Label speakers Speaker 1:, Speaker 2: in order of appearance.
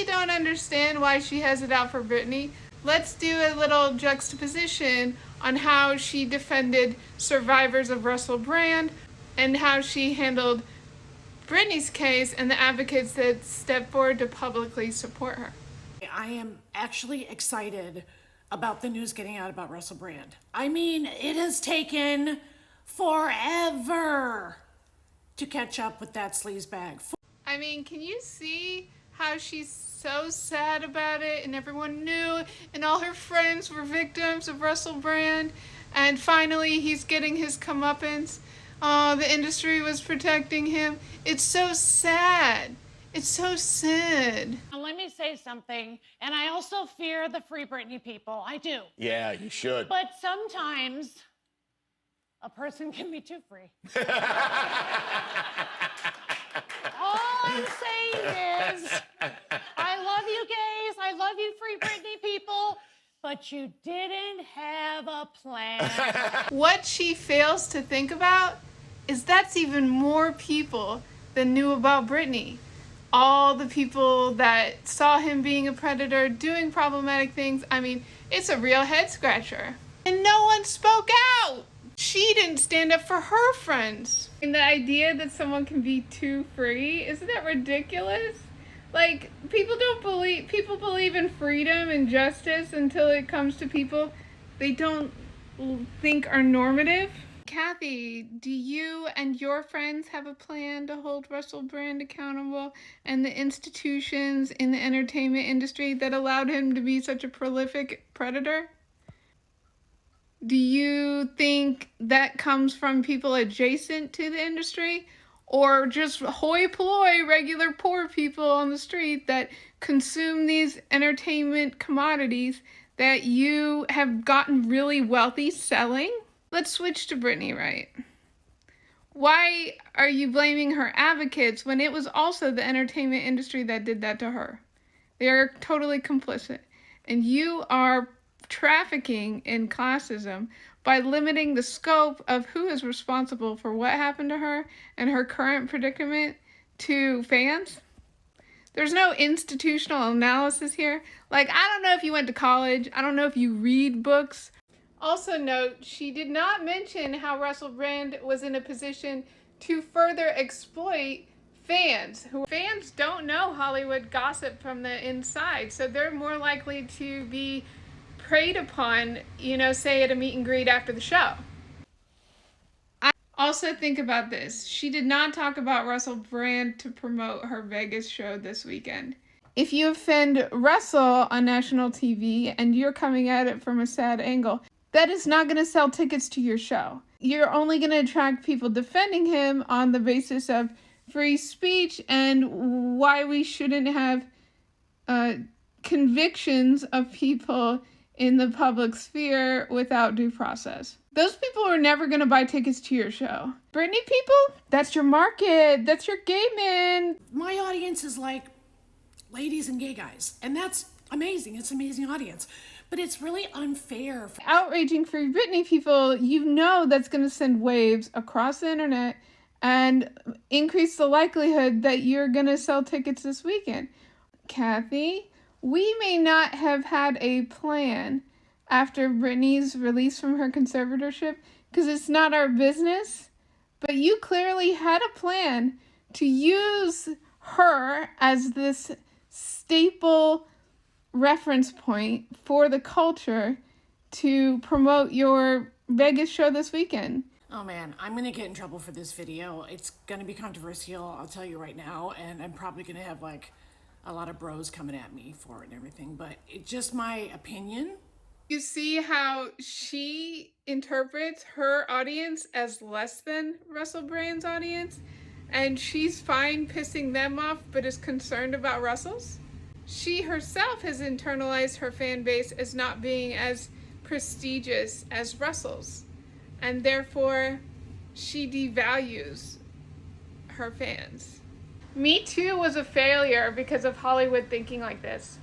Speaker 1: don't understand why she has it out for Britney. Let's do a little juxtaposition on how she defended survivors of Russell Brand and how she handled Britney's case and the advocates that stepped forward to publicly support her.
Speaker 2: I am actually excited about the news getting out about Russell Brand. I mean, it has taken forever to catch up with that sleazebag.
Speaker 1: I mean, can you see how she's so sad about it, and everyone knew, and all her friends were victims of Russell Brand, and finally he's getting his comeuppance. Oh, the industry was protecting him. It's so sad. It's so sad.
Speaker 2: Now, let me say something, and I also fear the Free Britney people. I do.
Speaker 3: Yeah, you should.
Speaker 2: But sometimes a person can be too free. All I'm saying is, I love you gays, I love you Free Britney people, but you didn't have a plan.
Speaker 1: What she fails to think about is that's even more people than knew about Britney. All the people that saw him being a predator, doing problematic things. I mean, it's a real head scratcher. And no one spoke out. She didn't stand up for her friends. And the idea that someone can be too free, isn't that ridiculous? Like, people believe in freedom and justice until it comes to people they don't think are normative. Kathy, do you and your friends have a plan to hold Russell Brand accountable and the institutions in the entertainment industry that allowed him to be such a prolific predator? Do you think that comes from people adjacent to the industry, or just hoi polloi regular poor people on the street that consume these entertainment commodities that you have gotten really wealthy selling? Let's switch to Britney, right? Why are you blaming her advocates when it was also the entertainment industry that did that to her? They are totally complicit. And you are trafficking in classism by limiting the scope of who is responsible for what happened to her and her current predicament to fans. There's no institutional analysis here. Like, I don't know if you went to college. I don't know if you read books. Also note, she did not mention how Russell Brand was in a position to further exploit fans. Fans don't know Hollywood gossip from the inside, so they're more likely to be preyed upon, say at a meet and greet after the show. Also think about this. She did not talk about Russell Brand to promote her Vegas show this weekend. If you offend Russell on national TV and you're coming at it from a sad angle, that is not going to sell tickets to your show. You're only going to attract people defending him on the basis of free speech and why we shouldn't have convictions of people in the public sphere without due process. Those people are never going to buy tickets to your show. Britney people, that's your market. That's your gay men.
Speaker 2: My audience is like ladies and gay guys, and that's amazing. It's an amazing audience. But it's really unfair.
Speaker 1: Outraging Free Britney people, that's going to send waves across the internet and increase the likelihood that you're going to sell tickets this weekend. Kathy, we may not have had a plan after Britney's release from her conservatorship because it's not our business, but you clearly had a plan to use her as this staple reference point for the culture to promote your Vegas show this weekend.
Speaker 2: Oh man, I'm gonna get in trouble for this video. It's gonna be controversial, I'll tell you right now, and I'm probably gonna have like a lot of bros coming at me for it and everything, but it's just my opinion.
Speaker 1: You see how she interprets her audience as less than Russell Brand's audience, and she's fine pissing them off but is concerned about Russell's? She herself has internalized her fan base as not being as prestigious as Russell's, and therefore she devalues her fans. Me Too was a failure because of Hollywood thinking like this.